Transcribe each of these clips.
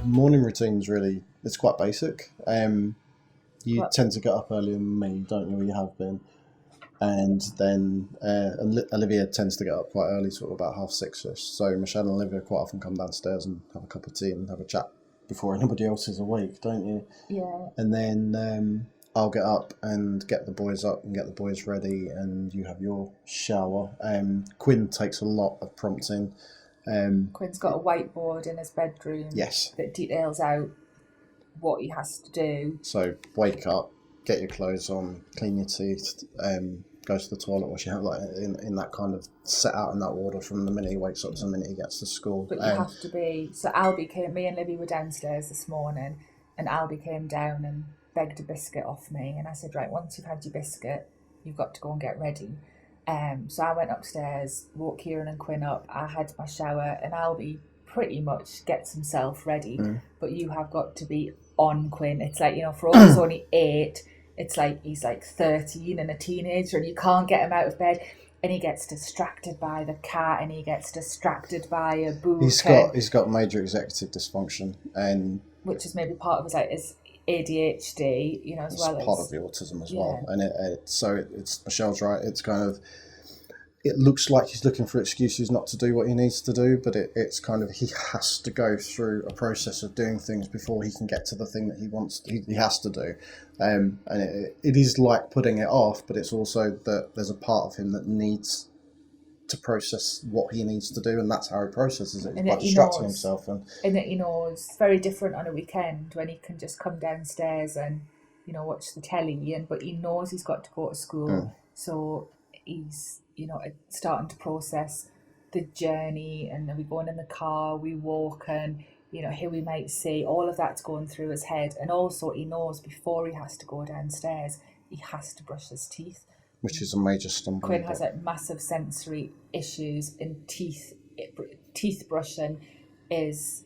morning routine's really, it's quite basic. You tend to get up earlier than me, don't you? You have been. And then Olivia tends to get up quite early, sort of about 6:30ish. So Michelle and Olivia quite often come downstairs and have a cup of tea and have a chat before anybody else is awake, don't you? Yeah. And then I'll get up and get the boys up and get the boys ready, and you have your shower. Quinn takes a lot of prompting. Quinn's got a whiteboard in his bedroom. Yes. That details out what he has to do. So wake up, get your clothes on, clean your teeth, go to the toilet, wash your hair, like in that kind of set out in that order from the minute he wakes up to the minute he gets to school. But you have to be. So me and Libby were downstairs this morning, and Albie came down and begged a biscuit off me, and I said, right, once you've had your biscuit, you've got to go and get ready. So I went upstairs, woke Kieran and Quinn up, I had my shower, and Albie pretty much gets himself ready. But you have got to be on Quinn. It's like, for all he's only 8, it's like he's like 13 and a teenager, and you can't get him out of bed, and he gets distracted by the cat, and he gets distracted by a book. He's got major executive dysfunction, and which is maybe part of his ADHD, as well as part of the autism as well. And it's Michelle's right. It's kind of, it looks like he's looking for excuses not to do what he needs to do, but it's kind of, he has to go through a process of doing things before he can get to the thing that he has to do. And it is like putting it off, but it's also that there's a part of him that needs to process what he needs to do, and that's how he processes it. He's by distracting himself. And that it's very different on a weekend when he can just come downstairs and, watch the telly, but he knows he's got to go to school. So he's, starting to process the journey, and then we're going in the car, we walk, and who we might see, all of that's going through his head. And also he knows before he has to go downstairs, he has to brush his teeth, which is a major stumbling block. Quinn has like massive sensory issues in teeth. Teeth brushing is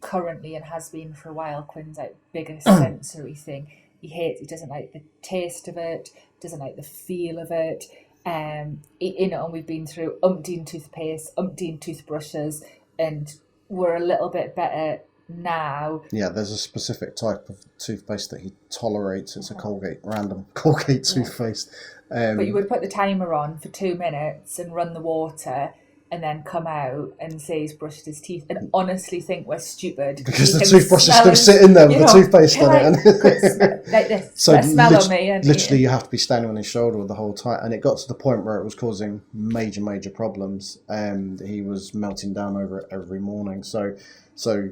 currently, and has been for a while, Quinn's like biggest sensory thing. He doesn't like the taste of it, doesn't like the feel of it. And we've been through umpteen toothpaste, umpteen toothbrushes, and we're a little bit better now. Yeah, there's a specific type of toothpaste that he tolerates. It's a random Colgate toothpaste. But you would put the timer on for 2 minutes and run the water, and then come out and say he's brushed his teeth, and honestly think we're stupid. Because the toothbrush is still sitting there with the toothpaste on it. Like this, so smell on me. And literally you have to be standing on his shoulder the whole time. And it got to the point where it was causing major problems. And he was melting down over it every morning. So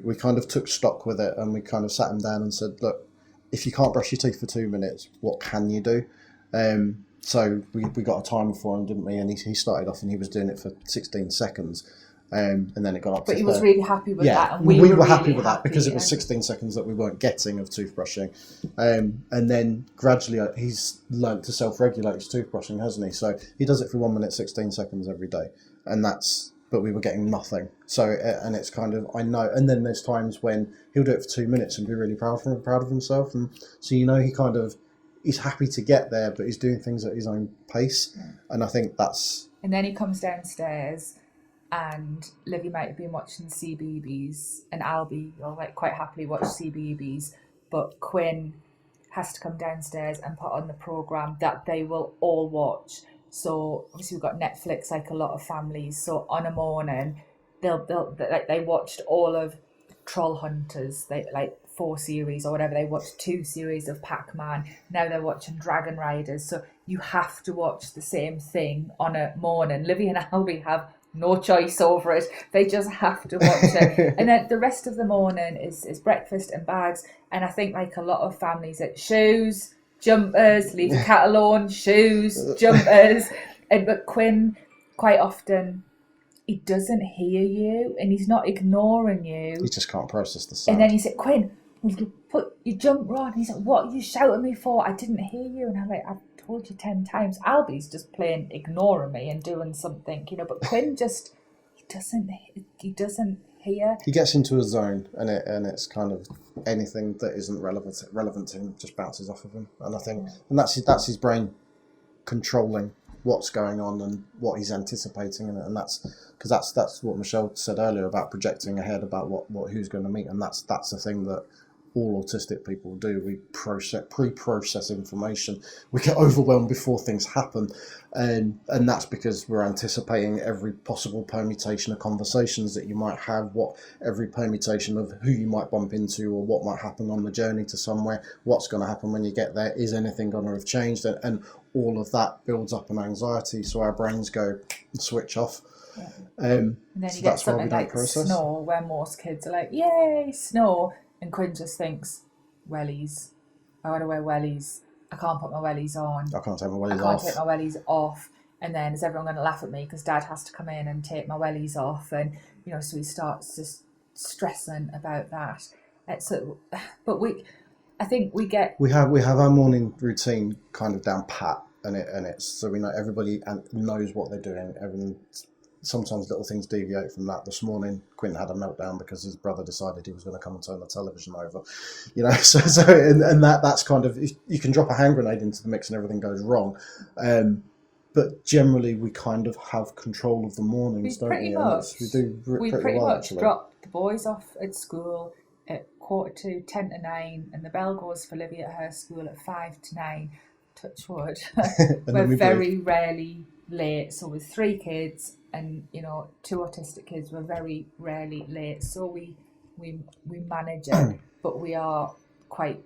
we kind of took stock with it, and we kind of sat him down and said, look, if you can't brush your teeth for 2 minutes, what can you do? So we got a timer for him, didn't we? And he started off and he was doing it for 16 seconds. And then it got up to 30. But he was really happy with that. And we were really happy with that because it was 16 seconds that we weren't getting of toothbrushing. And then gradually he's learnt to self-regulate his toothbrushing, hasn't he? So he does it for 1 minute, 16 seconds every day. But we were getting nothing. So, and it's kind of, I know. And then there's times when he'll do it for 2 minutes and be really proud of himself. And so, he kind of, he's happy to get there, but he's doing things at his own pace. And I think that's... And then he comes downstairs, and Livy might have been watching CBeebies, and Albie will quite happily watch CBeebies, but Quinn has to come downstairs and put on the programme that they will all watch. So obviously we've got Netflix, like a lot of families. So on a morning, they watched all of Troll Hunters, 4 series or whatever. They watched 2 series of Pac-Man. Now they're watching Dragon Riders. So you have to watch the same thing on a morning. Livy and Albie have no choice over it. They just have to watch it. And then the rest of the morning is breakfast and bags. And I think a lot of families, it's shoes, jumpers, leave the cat alone, shoes, jumpers. But Quinn, quite often, he doesn't hear you, and he's not ignoring you. He just can't process the sound. And then he said, Quinn, will you put your jumper on? He's like, what are you shouting at me for? I didn't hear you. And I'm like, I've told you 10 times. Albie's just plain ignoring me and doing something, but Quinn just, he doesn't hear. He gets into a zone, and it's kind of anything that isn't relevant to him just bounces off of him. And I think, and that's his brain controlling what's going on and what he's anticipating, and that's because that's what Michelle said earlier about projecting ahead about what who's going to meet, and that's the thing that all autistic people do. We pre-process information. We get overwhelmed before things happen, and that's because we're anticipating every possible permutation of conversations that you might have, what every permutation of who you might bump into, or what might happen on the journey to somewhere, what's going to happen when you get there, is anything going to have changed, and all of that builds up an anxiety, so our brains go switch off. Yeah. And then so you get something like snow, where most kids are like, yay, snow. And Quinn just thinks, wellies. I want to wear wellies. I can't put my wellies on. I can't take my wellies off. I can't take my wellies off. And then is everyone going to laugh at me because Dad has to come in and take my wellies off? And, you know, so he starts just stressing about that. So, but I think we have our morning routine kind of down pat, and it's so we know everybody knows what they're doing. Everyone. Sometimes little things deviate from that. This morning, Quinn had a meltdown because his brother decided he was going to come and turn the television over. You know, so and that's kind of, you can drop a hand grenade into the mix and everything goes wrong. But generally, we kind of have control of the mornings, don't we? We pretty much drop the boys off at school at 9:45, and the bell goes for Livy at her school at 9:55. Touch wood. We're very rarely late. So with 3 kids and 2 autistic kids, we're very rarely late. So we manage it, but we are quite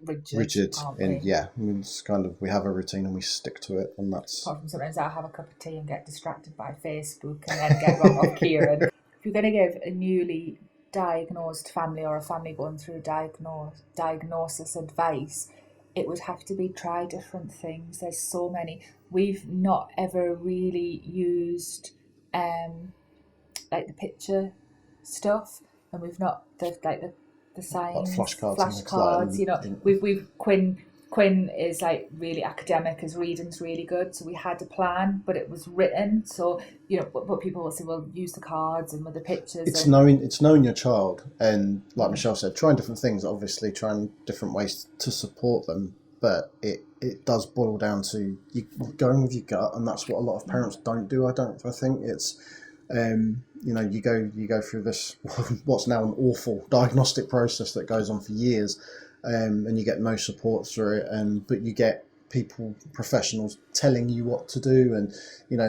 rigid. It's kind of, we have a routine and we stick to it, and that's. Apart from sometimes I have a cup of tea and get distracted by Facebook and then get wrong off Kieran. If you're going to give a newly diagnosed family or a family going through diagnosis advice, it would have to be try different things. There's so many. We've not ever really used like the picture stuff, and we've not the signs, flashcards. We've Quinn is like really academic. His reading's really good, so we had a plan, but it was written. So but people will say, well, use the cards and with the pictures. It's knowing your child, and like Michelle said, trying different things. Obviously, trying different ways to support them, but it does boil down to you going with your gut, and that's what a lot of parents don't do. I think it's. You go through this what's now an awful diagnostic process that goes on for years, and you get no support through it, but you get professionals telling you what to do, and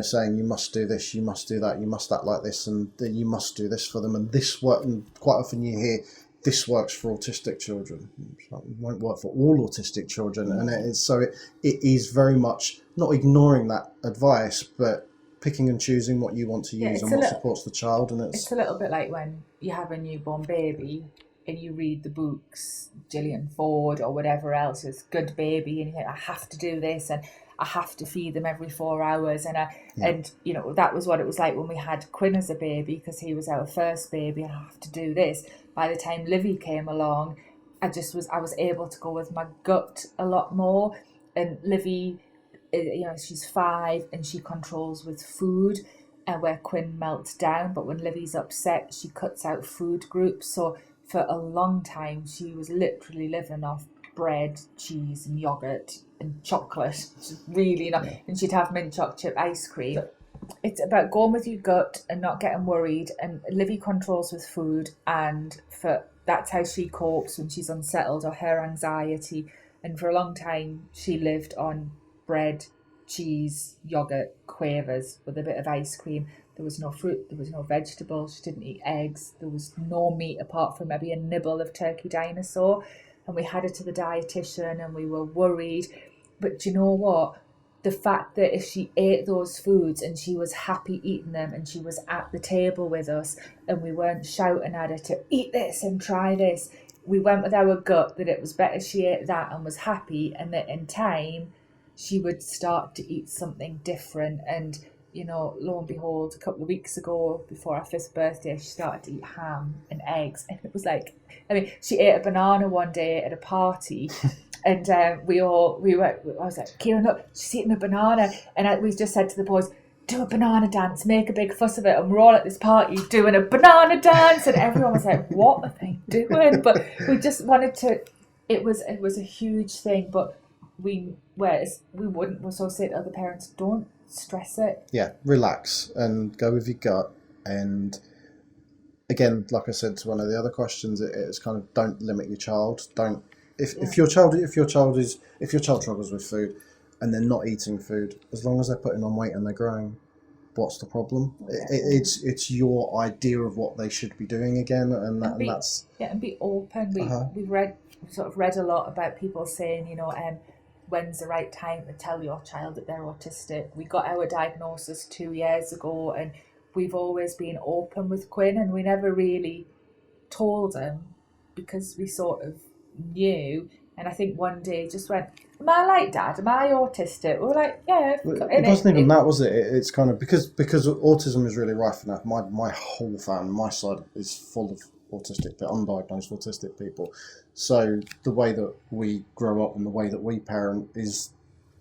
saying you must do this, you must do that, you must act like this, and you must do this for them, and this work. And quite often you hear this works for autistic children, it won't work for all autistic children, and it is very much not ignoring that advice, but picking and choosing what you want to use and what supports the child. And it's a little bit like when you have a newborn baby and you read the books, Gillian Ford or whatever else is Good Baby, and you think, I have to do this and I have to feed them every 4 hours, and that was what it was like when we had Quinn as a baby, because he was our first baby. I have to do this. By the time Livy came along, I was able to go with my gut a lot more. And Livy, she's 5 and she controls with food, and where Quinn melts down. But when Livy's upset, she cuts out food groups. So for a long time, she was literally living off bread, cheese, and yogurt and chocolate. Really not. Yeah. And she'd have mint chocolate chip ice cream. It's about going with your gut and not getting worried. And Livy controls with food, and that's how she copes when she's unsettled or her anxiety. And for a long time, she lived on bread, cheese, yogurt, quavers with a bit of ice cream. There was no fruit, there was no vegetables, she didn't eat eggs, there was no meat apart from maybe a nibble of turkey dinosaur. And we had her to the dietitian and we were worried. But do you know what? The fact that if she ate those foods and she was happy eating them, and she was at the table with us and we weren't shouting at her to eat this and try this, we went with our gut that it was better she ate that and was happy, and that in time she would start to eat something different. And lo and behold, a couple of weeks ago, before our 5th birthday, she started to eat ham and eggs. And it was like, she ate a banana one day at a party. And I was like, Kieran, look, she's eating a banana. And we just said to the boys, do a banana dance, make a big fuss of it. And we're all at this party doing a banana dance. And everyone was like, what are they doing? But we just wanted to, it was a huge thing. But whereas we wouldn't also say to other parents, don't stress it. Yeah, relax and go with your gut. And again, like I said to one of the other questions, it's kind of don't limit your child. Don't if your child struggles with food and they're not eating food, as long as they're putting on weight and they're growing, what's the problem? It's your idea of what they should be doing again, and that's and be open. We've read a lot about people saying, when's the right time to tell your child that they're autistic. We got our diagnosis 2 years ago, and we've always been open with Quinn, and we never really told him because we sort of knew. And I think one day he just went, am I like Dad? Am I autistic? We were like, yeah. It wasn't even that, was it? It's kind of because autism is really rife enough. My whole family, my side is full of undiagnosed autistic people. So the way that we grow up and the way that we parent is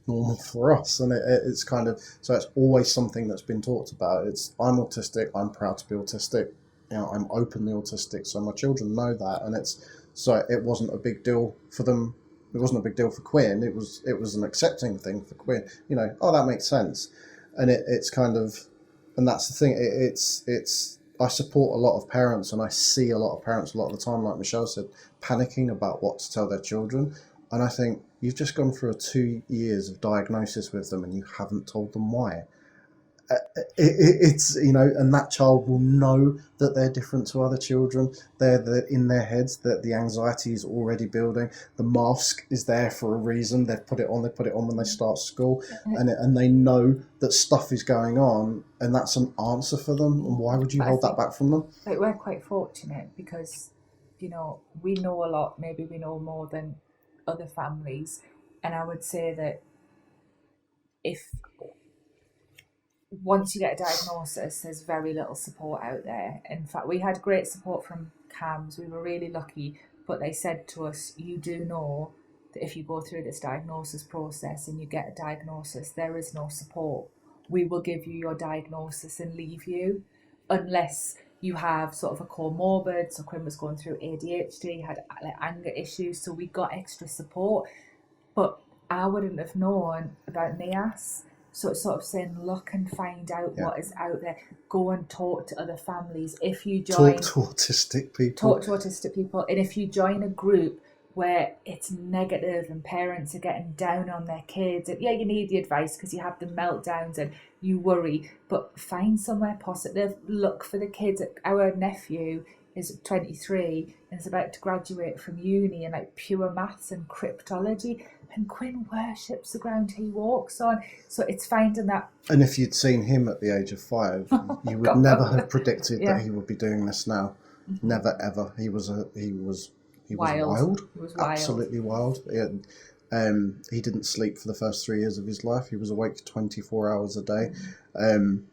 normal for us, and it's kind of, so it's always something that's been talked about. It's, I'm autistic, I'm proud to be autistic, I'm openly autistic, so my children know that, and it wasn't a big deal for them. It wasn't a big deal for Quinn. It was an accepting thing for Quinn. Oh, that makes sense, and it's kind of, and that's the thing. It's I support a lot of parents, and I see a lot of parents a lot of the time, like Michelle said, panicking about what to tell their children. And I think you've just gone through 2 years of diagnosis with them, and you haven't told them why. It's and that child will know that they're different to other children. They're in their heads that the anxiety is already building. The mask is there for a reason. They've put it on. They put it on when they start school, and they know that stuff is going on, and that's an answer for them. And why would you hold that back from them? Like, we're quite fortunate because we know a lot. Maybe we know more than other families, and I would say that if once you get a diagnosis, there's very little support out there. In fact, we had great support from CAMS. We were really lucky, but they said to us, you do know that if you go through this diagnosis process and you get a diagnosis, there is no support. We will give you your diagnosis and leave you unless you have sort of a comorbid. So Quinn was going through ADHD, had anger issues, so we got extra support. But I wouldn't have known about NIAS. So it's sort of saying, look and find out what is out there. Go and talk to other families. If you join... Talk to autistic people. And if you join a group where it's negative and parents are getting down on their kids, and you need the advice because you have the meltdowns and you worry, but find somewhere positive. Look for the kids. Our nephew is 23 and is about to graduate from uni in pure maths and cryptology. And Quinn worships the ground he walks on. So it's finding that. And if you'd seen him at the age of 5, you would never have predicted that he would be doing this now. Mm-hmm. Never ever. He was wild. He was wild. Absolutely wild. He didn't sleep for the first 3 years of his life. He was awake 24 hours a day,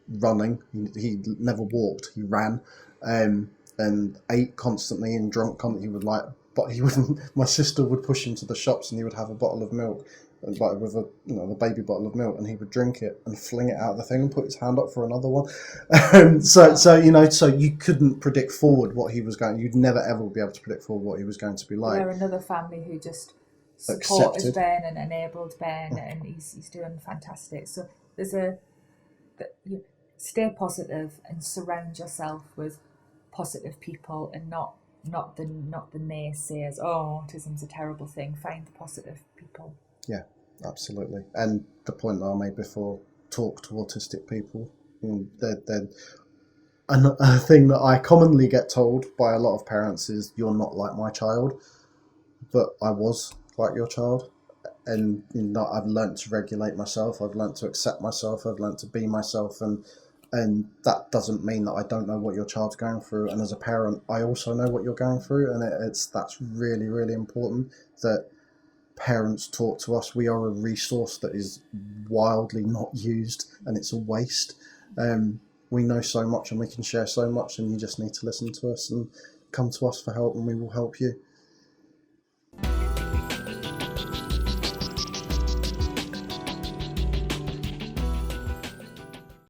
running. He never walked. He ran, and ate constantly and drunk. He would but he wouldn't. My sister would push him to the shops, and he would have a bottle of milk, with the baby bottle of milk, and he would drink it and fling it out of the thing and put his hand up for another one. So you couldn't predict forward what he was going. You'd never ever be able to predict forward what he was going to be like. We're another family who just supported Ben and enabled Ben, and he's doing fantastic. So stay positive and surround yourself with positive people, and not the naysayers. Oh, autism's a terrible thing. Find the positive people. Yeah, absolutely. And the point that I made before, talk to autistic people. They're a thing that I commonly get told by a lot of parents is, you're not like my child, but I was like your child. And I've learnt to regulate myself. I've learnt to accept myself. I've learnt to be myself, and that doesn't mean that I don't know what your child's going through. And as a parent, I also know what you're going through, and that's really, really important that parents talk to us. We are a resource that is wildly not used, and it's a waste. We know so much, and we can share so much, and you just need to listen to us and come to us for help, and we will help you.